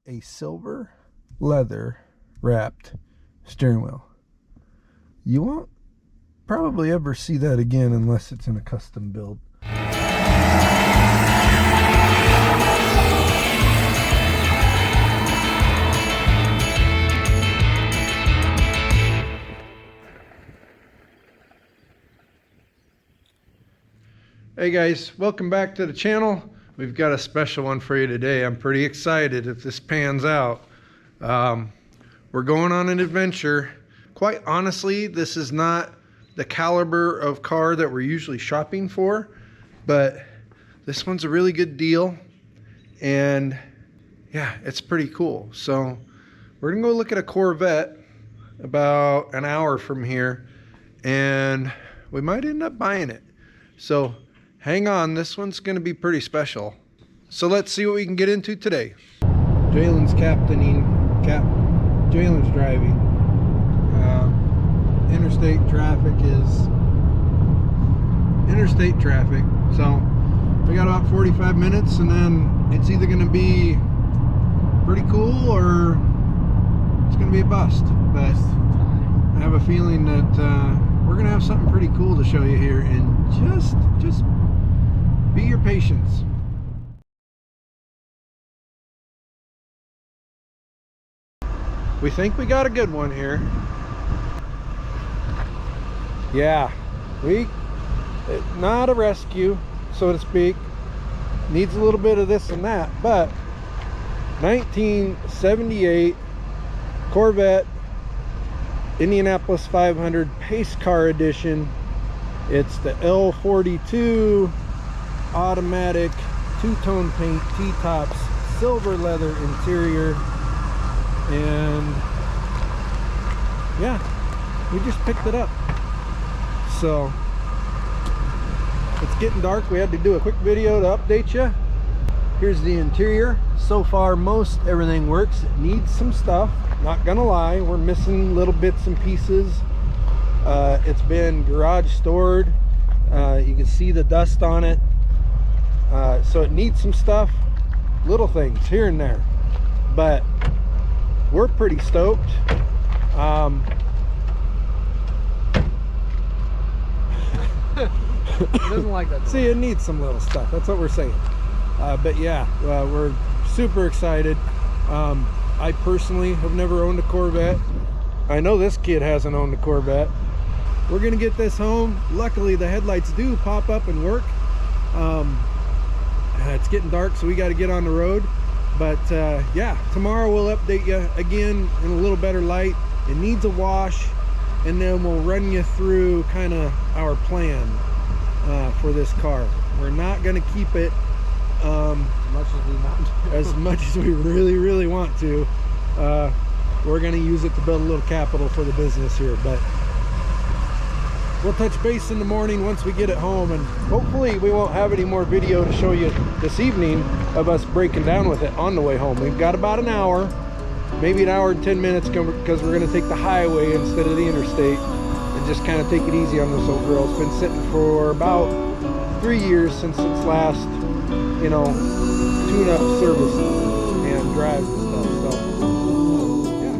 a silver leather wrapped steering wheel. You won't probably ever see that again unless it's in a custom build. Hey guys, welcome back to the channel. We've got a special one for you today. I'm pretty excited if this pans out. We're going on an adventure. Quite honestly, this is not the caliber of car that we're usually shopping for, but this one's a really good deal, and yeah, it's pretty cool. So we're gonna go look at a Corvette about an hour from here, and we might end up buying it. So hang on, this one's gonna be pretty special. So let's see what we can get into today. Jalen's Jalen's driving. Interstate traffic. So we got about 45 minutes, and then it's either gonna be pretty cool or it's gonna be a bust. But I have a feeling that we're gonna have something pretty cool to show you here, and just be your patience. We think we got a good one here. Yeah, not a rescue, so to speak. Needs a little bit of this and that, but 1978 Corvette Indianapolis 500 Pace Car Edition. It's the L42 automatic, two-tone paint, T-tops, silver leather interior, and yeah, we just picked it up. So it's getting dark. We had to do a quick video to update you. Here's the interior. So far, most everything works. It needs some stuff, not gonna lie. We're missing little bits and pieces. It's been garage stored. You can see the dust on it. So it needs some stuff, little things here and there, but we're pretty stoked. It doesn't like that. See, it needs some little stuff. That's what we're saying. But yeah, we're super excited. I personally have never owned a Corvette. I know this kid hasn't owned a Corvette. We're gonna get this home. Luckily, the headlights do pop up and work. It's getting dark, so we got to get on the road. But yeah, tomorrow we'll update you again in a little better light. It needs a wash, and then we'll run you through kind of our plan for this car. We're not going to keep it as much as we really want to. We're going to use it to build a little capital for the business here, but we'll touch base in the morning once we get it home, and hopefully we won't have any more video to show you this evening of us breaking down with it on the way home. We've got about an hour, maybe an hour and 10 minutes, because we're going to take the highway instead of the interstate and just kind of take it easy on this old girl. It's been sitting for about 3 years since its last, you know, tune-up service and drives and stuff. So yeah.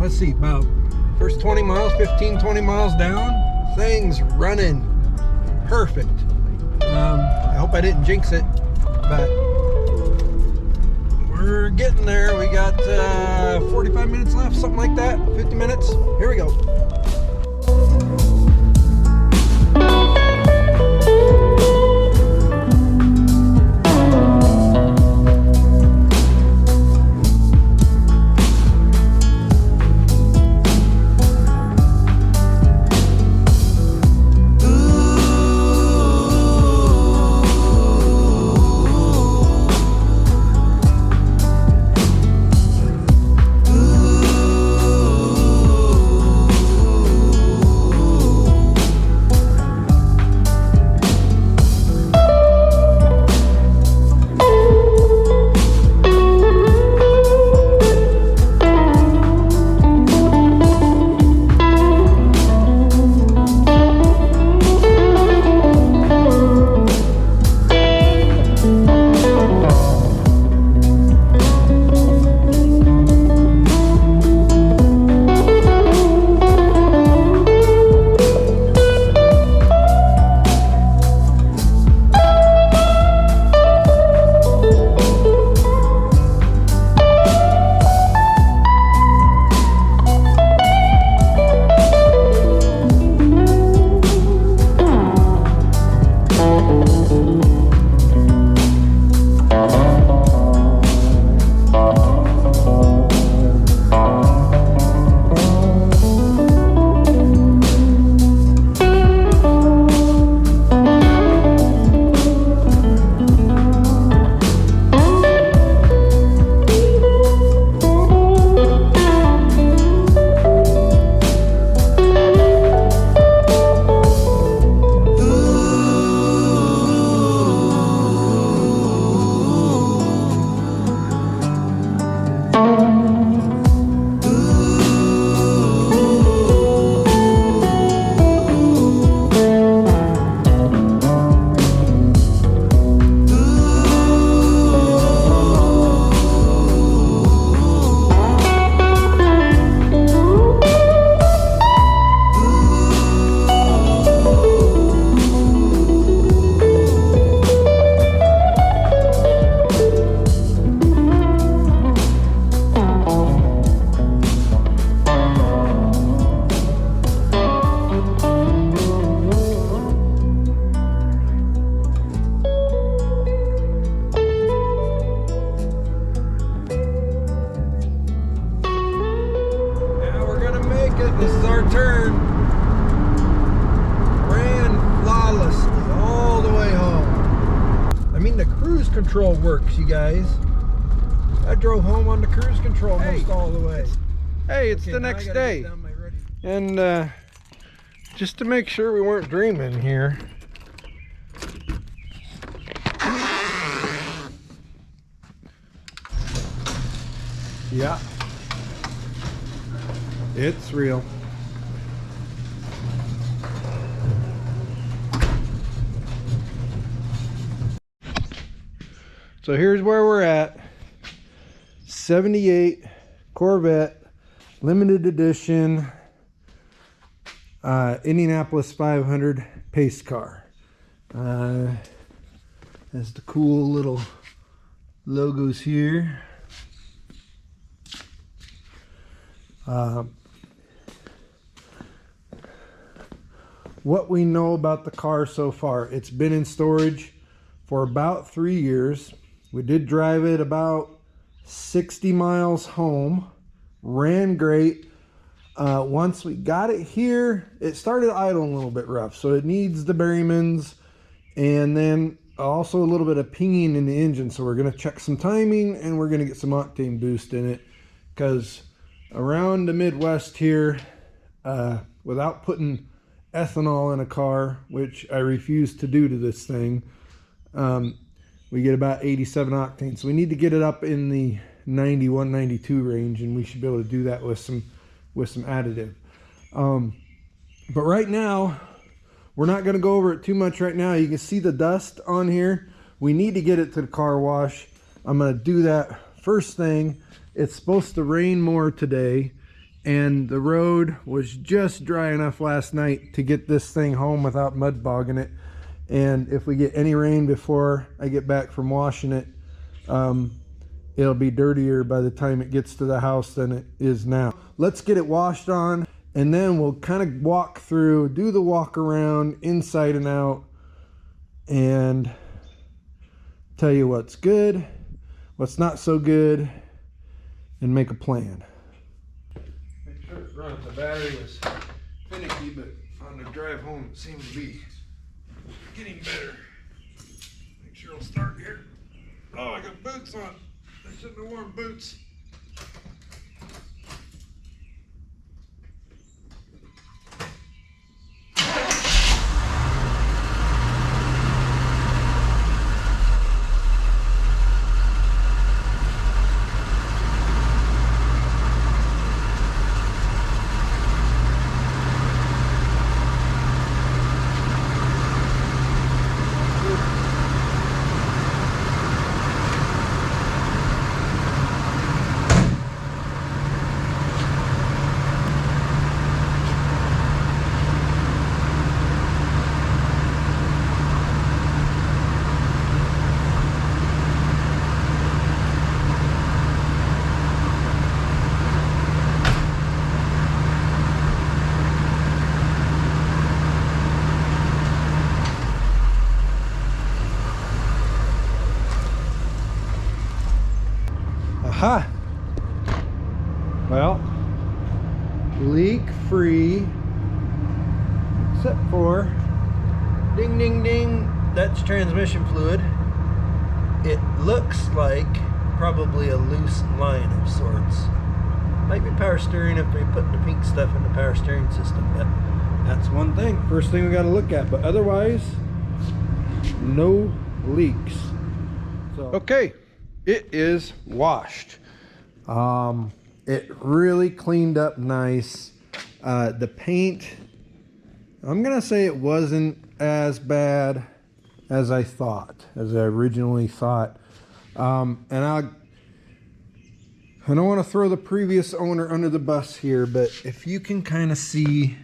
let's see, about first 20 miles, 15, 20 miles down, thing's running perfect. I hope I didn't jinx it, but we're getting there. We got 45 minutes left, something like that, 50 minutes. Here we go. This is our turn. Ran flawlessly all the way home. I mean, the cruise control works, you guys. I drove home on the cruise control most all the way. Hey, it's the next day. And just to make sure we weren't dreaming here. Yeah. It's real. So here's where we're at. 78 Corvette limited edition Indianapolis 500 pace car. Has the cool little logos here. What we know about the car so far: it's been in storage for about 3 years. We did drive it about 60 miles home. Ran great. Once we got it here, it started idling a little bit rough, so it needs the Berrymans, and then also a little bit of pinging in the engine. So we're going to check some timing, and we're going to get some octane boost in it, because around the Midwest here, without putting ethanol in a car, which I refuse to do to this thing, we get about 87 octane. So we need to get it up in the 91, 92 range, and we should be able to do that with some additive. But right now, we're not going to go over it too much right now. You can see the dust on here. We need to get it to the car wash. I'm going to do that first thing. It's supposed to rain more today, and the road was just dry enough last night to get this thing home without mud bogging it. And if we get any rain before I get back from washing it, it'll be dirtier by the time it gets to the house than it is now. Let's get it washed on, and then we'll kind of walk through, do the walk around inside and out, and tell you what's good, what's not so good, and make a plan. Make sure it runs. The battery was finicky, but on the drive home it seems to be getting better. Make sure it'll start here. Oh, I got boots on. I shouldn't have worn boots. Aha! Well, leak free, except for ding ding ding, that's transmission fluid. It looks like probably a loose line of sorts. Might be power steering if they put the pink stuff in the power steering system, but that's one thing. First thing we got to look at, but otherwise, no leaks. So, okay. It is washed. It really cleaned up nice. The paint, I'm gonna say it wasn't as bad as I thought, as I originally thought. And I don't want to throw the previous owner under the bus here, but if you can kind of see,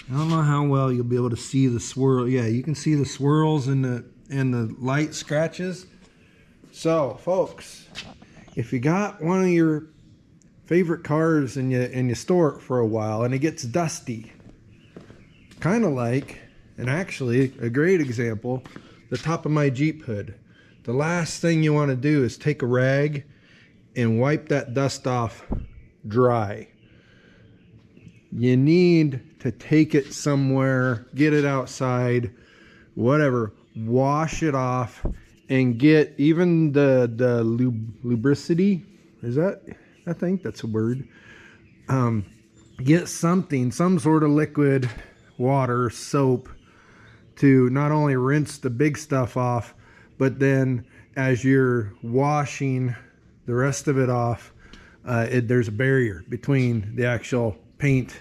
I don't know how well you'll be able to see the swirl. Yeah, you can see the swirls and the light scratches. So, folks, if you got one of your favorite cars and you store it for a while and it gets dusty, kind of like, and actually a great example, the top of my Jeep hood. The last thing you want to do is take a rag and wipe that dust off dry. You need to take it somewhere, get it outside, whatever, wash it off, and get even the lubricity, is that, I think that's a word. Get something, some sort of liquid, water, soap, to not only rinse the big stuff off, but then as you're washing the rest of it off, there's a barrier between the actual paint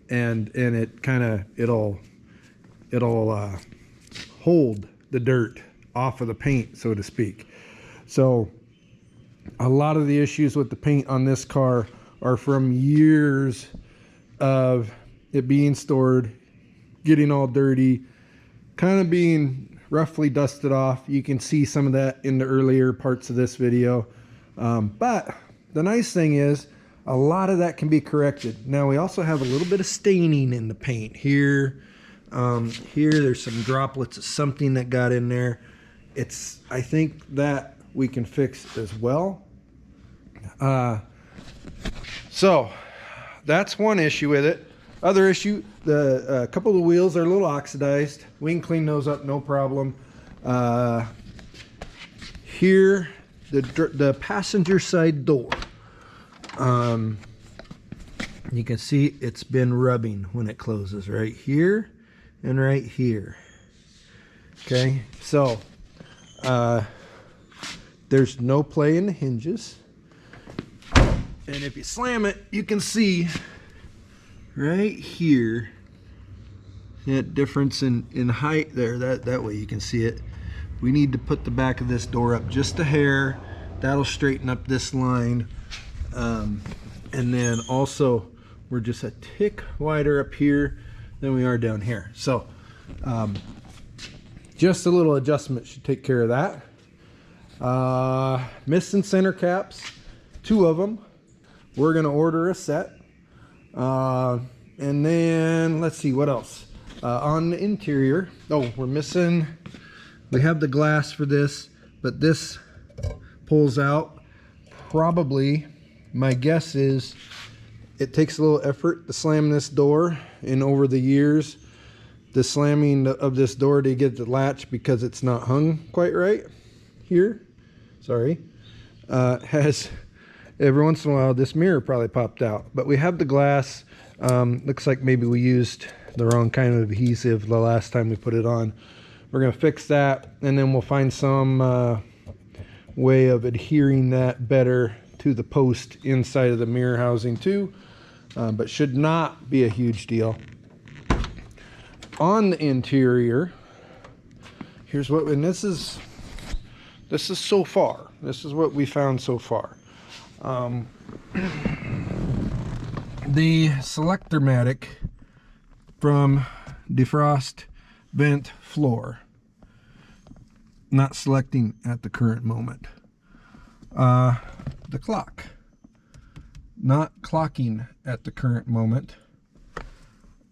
and it kind of, it'll hold the dirt off of the paint, so to speak. So a lot of the issues with the paint on this car are from years of it being stored, getting all dirty, kind of being roughly dusted off. You can see some of that in the earlier parts of this video. But the nice thing is a lot of that can be corrected. Now we also have a little bit of staining in the paint here. Here there's some droplets of something that got in there. I think that we can fix as well. So that's one issue with it. Other issue, a couple of the wheels are a little oxidized. We can clean those up, no problem. Here, the passenger side door. You can see it's been rubbing when it closes right here and right here. Okay, so there's no play in the hinges, and if you slam it, you can see right here that difference in height there. That way you can see it. We need to put the back of this door up just a hair. That'll straighten up this line, and then also We're just a tick wider up here than we are down here. So just a little adjustment should take care of that. Missing center caps, 2 of them. We're gonna order a set. And then let's see what else. On the interior, oh, we're missing, we have the glass for this, but this pulls out. Probably, my guess is it takes a little effort to slam this door, and over the years the slamming of this door to get the latch, because it's not hung quite right here, sorry, has every once in a while this mirror probably popped out. But we have the glass. Looks like maybe we used the wrong kind of adhesive the last time we put it on. We're gonna fix that, and then we'll find some way of adhering that better to the post inside of the mirror housing too, but should not be a huge deal. On the interior, here's what, and this is so far, this is what we found so far. The Selector-matic from defrost vent floor, not selecting at the current moment. The clock, not clocking at the current moment.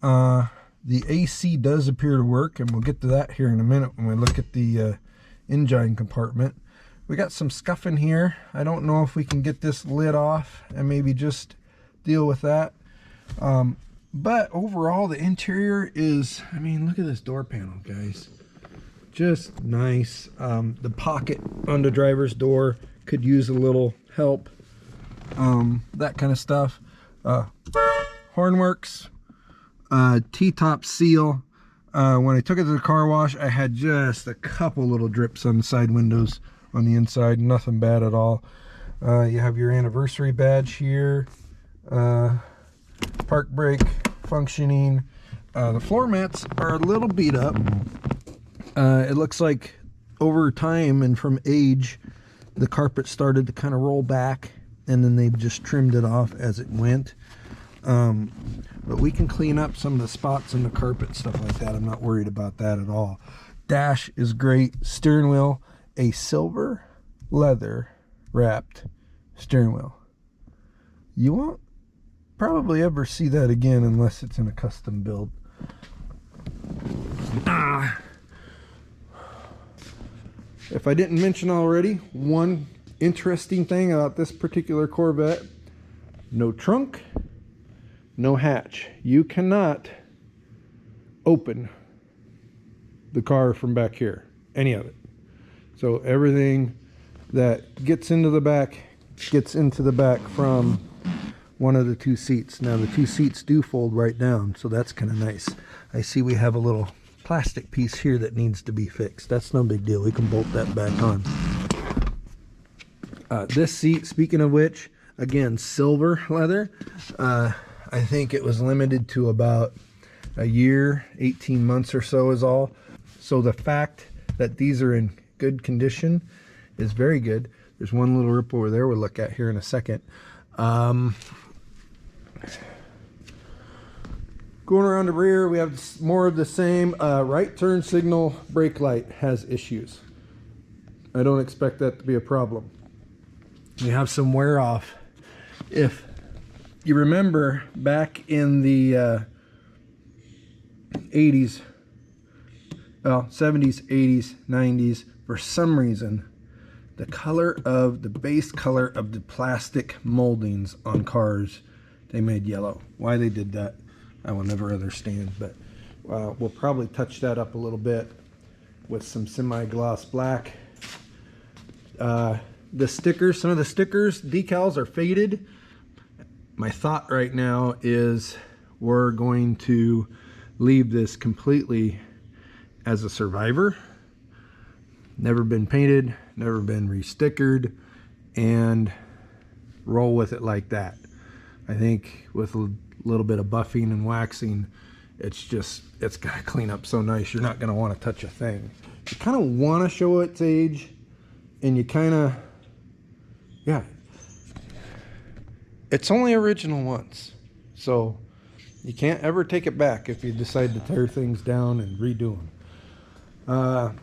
The AC does appear to work, and we'll get to that here in a minute when we look at the engine compartment. We got some scuff in here. I don't know if we can get this lid off and maybe just deal with that. But overall, the interior is, I mean, look at this door panel, guys. Just nice. The pocket on the driver's door could use a little help. That kind of stuff. Hornworks, T-top seal. When I took it to the car wash, I had just a couple little drips on the side windows on the inside. Nothing bad at all. You have your anniversary badge here. Park brake functioning. The floor mats are a little beat up. It looks like over time and from age, the carpet started to kind of roll back, and then they just trimmed it off as it went. But we can clean up some of the spots in the carpet, stuff like that. I'm not worried about that at all. Dash is great. Steering wheel, a silver leather wrapped steering wheel. You won't probably ever see that again unless it's in a custom build. If I didn't mention already, one interesting thing about this particular Corvette: no trunk, no hatch. You cannot open the car from back here, any of it. So everything that gets into the back from one of the 2 seats. Now the 2 seats do fold right down, so that's kind of nice. I see we have a little plastic piece here that needs to be fixed. That's no big deal. We can bolt that back on. This seat, speaking of which, again, silver leather. I think it was limited to about a year, 18 months or so is all. So the fact that these are in good condition is very good. There's one little rip over there we'll look at here in a second. Going around the rear, we have more of the same. Right turn signal brake light has issues. I don't expect that to be a problem. We have some wear off. If you remember back in the 80s, well, 70s, 80s, 90s, for some reason, the color of the base color of the plastic moldings on cars, they made yellow. Why they did that, I will never understand, but we'll probably touch that up a little bit with some semi-gloss black. The stickers, some of the stickers, decals are faded. My thought right now is we're going to leave this completely as a survivor. Never been painted, never been restickered, and roll with it like that. I think with a little bit of buffing and waxing, it's gonna clean up so nice, you're not gonna want to touch a thing. You kind of want to show its age, and you kind of, yeah, it's only original once. So you can't ever take it back if you decide to tear things down and redo them.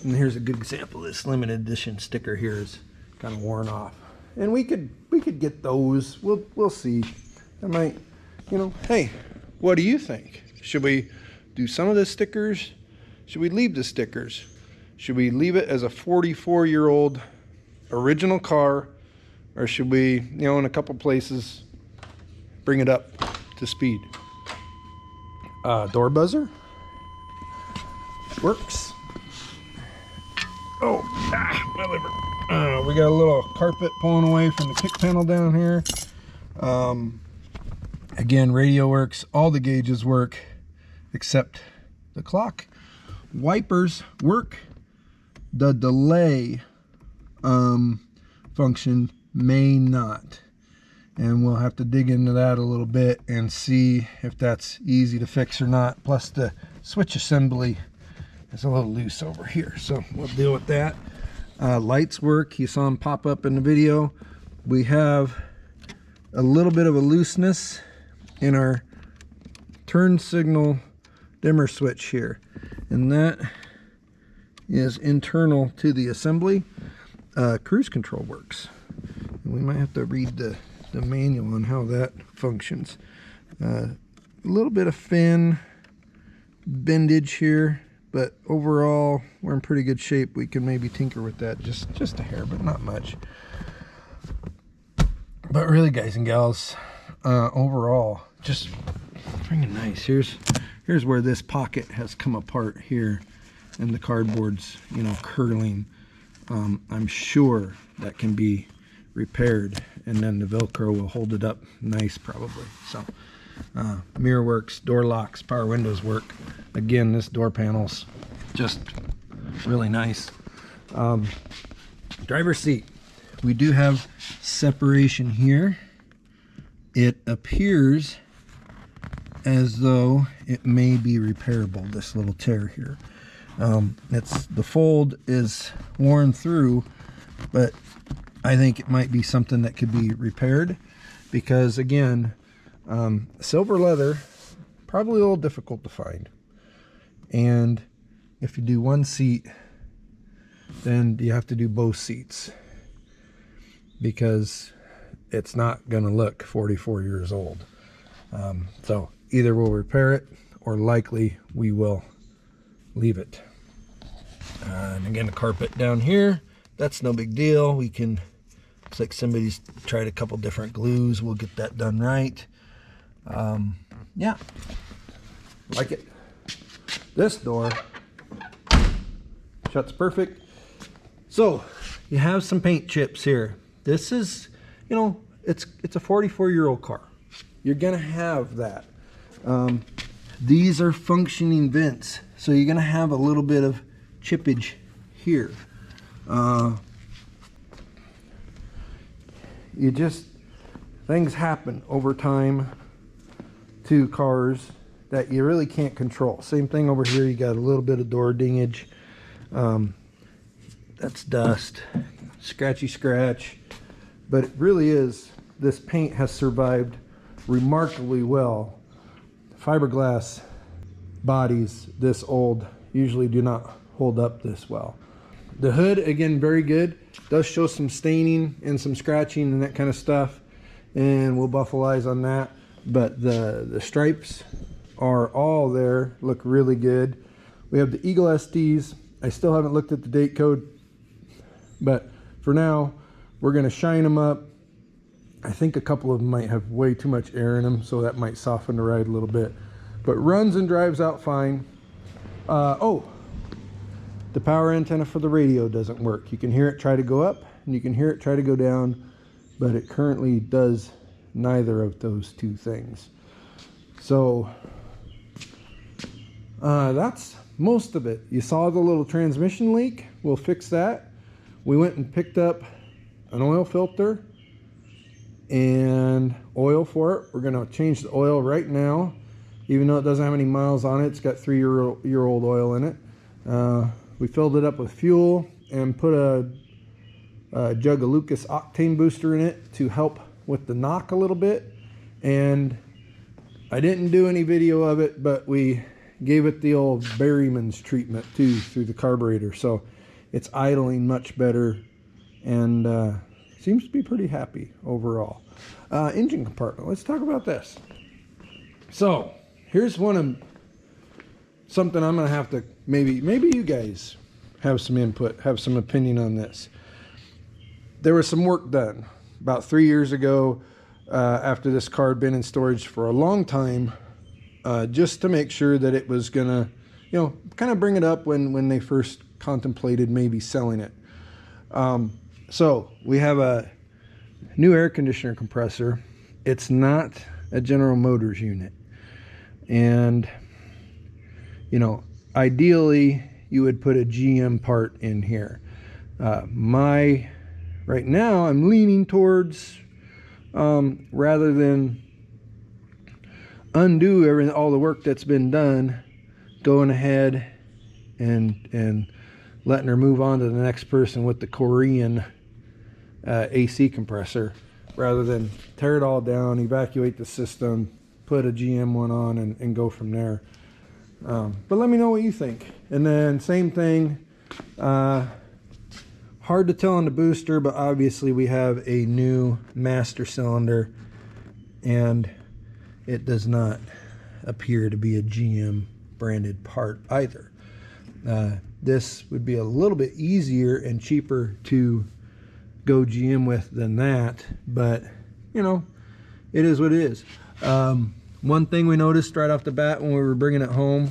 And here's a good example. This limited edition sticker here is kind of worn off, and we could get those. We'll see. I might, you know. Hey, what do you think? Should we do some of the stickers? Should we leave the stickers? Should we leave it as a 44-year-old original car, or should we, you know, in a couple places, bring it up to speed? Door buzzer works. Oh, my liver. We got a little carpet pulling away from the kick panel down here. Again, radio works. All the gauges work except the clock. Wipers work. The delay function may not. And we'll have to dig into that a little bit and see if that's easy to fix or not. Plus the switch assembly is a little loose over here, so we'll deal with that. Lights work. You saw them pop up in the video. We have a little bit of a looseness in our turn signal dimmer switch here, and that is internal to the assembly. Cruise control works. We might have to read the manual on how that functions. A little bit of fin bendage here, but overall we're in pretty good shape. We can maybe tinker with that just a hair, but not much. But really, guys and gals, overall just freaking nice. Here's where this pocket has come apart here, and the cardboard's, you know, curling. I'm sure that can be repaired, and then the Velcro will hold it up nice, probably. So mirror works, door locks, power windows work. Again, this door panel's just really nice. Driver's seat, we do have separation here. It appears as though it may be repairable, this little tear here. The fold is worn through, but I think it might be something that could be repaired, because again, silver leather, probably a little difficult to find. And if you do one seat, then you have to do both seats, because it's not going to look 44 years old. So either we'll repair it, or likely we will leave it. And again, the carpet down here, that's no big deal. We can, looks like somebody's tried a couple different glues. We'll get that done right. Yeah, like it. This door shuts perfect. So you have some paint chips here. This is, you know, it's a 44-year-old car. You're gonna have that. These are functioning vents, so you're gonna have a little bit of chippage here. Things happen over time to cars that you really can't control. Same thing over here. You got a little bit of door dingage. That's dust, scratchy scratch, but it really is, this paint has survived remarkably well. Fiberglass bodies this old usually do not hold up this well. The hood, again, very good. Does show some staining and some scratching and that kind of stuff, and we'll buffalize on that. But the stripes are all there, look really good. We have the Eagle SDs. I still haven't looked at the date code, but for now we're going to shine them up. I think a couple of them might have way too much air in them, so that might soften the ride a little bit, but runs and drives out fine. Oh, the power antenna for the radio doesn't work. You can hear it try to go up and you can hear it try to go down, but it currently does neither of those two things. So that's most of it. You saw the little transmission leak. We'll fix that. We went and picked up an oil filter and oil for it. We're going to change the oil right now, even though it doesn't have any miles on it. It's got 3-year-old oil in it. We filled it up with fuel and put a jug of Lucas octane booster in it to help with the knock a little bit. And I didn't do any video of it, but we gave it the old Berryman's treatment too through the carburetor, so it's idling much better and seems to be pretty happy overall. Engine compartment, let's talk about this. So here's something I'm gonna have to maybe you guys have some input, have some opinion on this. There was some work done about 3 years ago after this car had been in storage for a long time, just to make sure that it was gonna, you know, kind of bring it up when they first contemplated maybe selling it. So we have a new air conditioner compressor. It's not a General Motors unit, and you know, ideally you would put a GM part in here. Right now I'm leaning towards rather than undo all the work that's been done, going ahead and letting her move on to the next person with the Korean AC compressor, rather than tear it all down, evacuate the system, put a GM one on and go from there. But let me know what you think. And then same thing, hard to tell on the booster, but obviously we have a new master cylinder and it does not appear to be a GM branded part either. This would be a little bit easier and cheaper to go GM with than that, but you know, it is what it is. One thing we noticed right off the bat when we were bringing it home,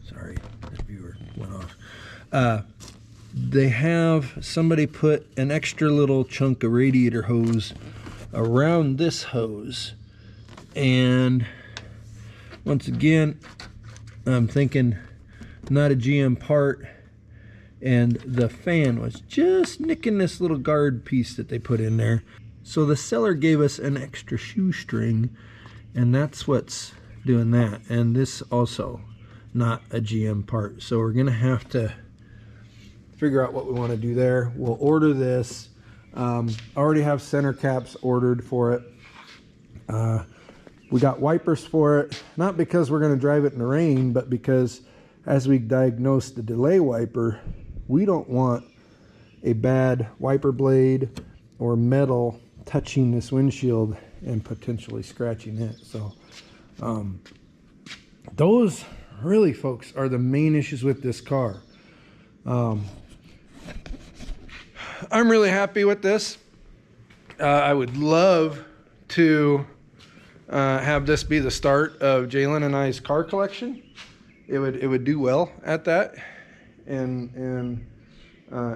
sorry, that viewer went off. They have somebody put an extra little chunk of radiator hose around this hose, and once again I'm thinking not a GM part, and the fan was just nicking this little guard piece that they put in there. So the seller gave us an extra shoestring, and that's what's doing that. And this also not a GM part, so we're gonna have to figure out what we want to do there. We'll order this. I already have center caps ordered for it. We got wipers for it, not because we're going to drive it in the rain, but because as we diagnose the delay wiper, we don't want a bad wiper blade or metal touching this windshield and potentially scratching it. So those really, folks, are the main issues with this car. I'm really happy with this. I would love to have this be the start of Jalen and I's car collection. It would do well at that, and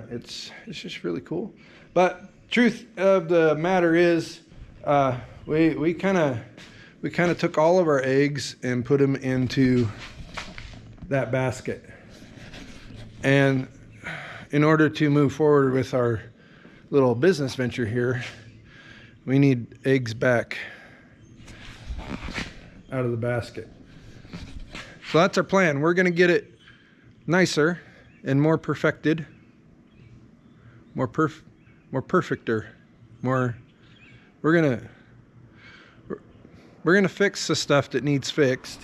it's just really cool. But truth of the matter is, we kind of took all of our eggs and put them into that basket, and in order to move forward with our little business venture here, we need eggs back out of the basket. So that's our plan. We're going to get it nicer and more perfected, more perfecter. We're gonna fix the stuff that needs fixed,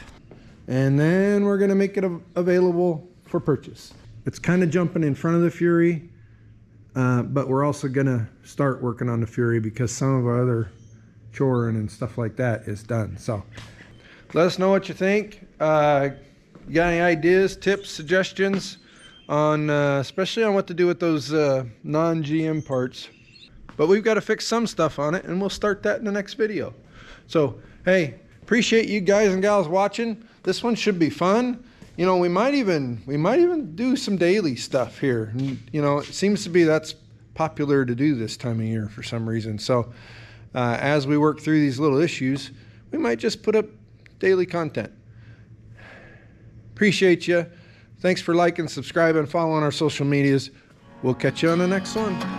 and then we're gonna make it available for purchase. It's kind of jumping in front of the Fury, but we're also gonna start working on the Fury because some of our other choring and stuff like that is done. So let us know what you think. You got any ideas, tips, suggestions on especially on what to do with those non-GM parts? But we've got to fix some stuff on it, and we'll start that in the next video. So hey, appreciate you guys and gals watching. This one should be fun. You know, we might even do some daily stuff here. You know, it seems to be that's popular to do this time of year for some reason. So as we work through these little issues, we might just put up daily content. Appreciate you. Thanks for liking, subscribing, following our social medias. We'll catch you on the next one.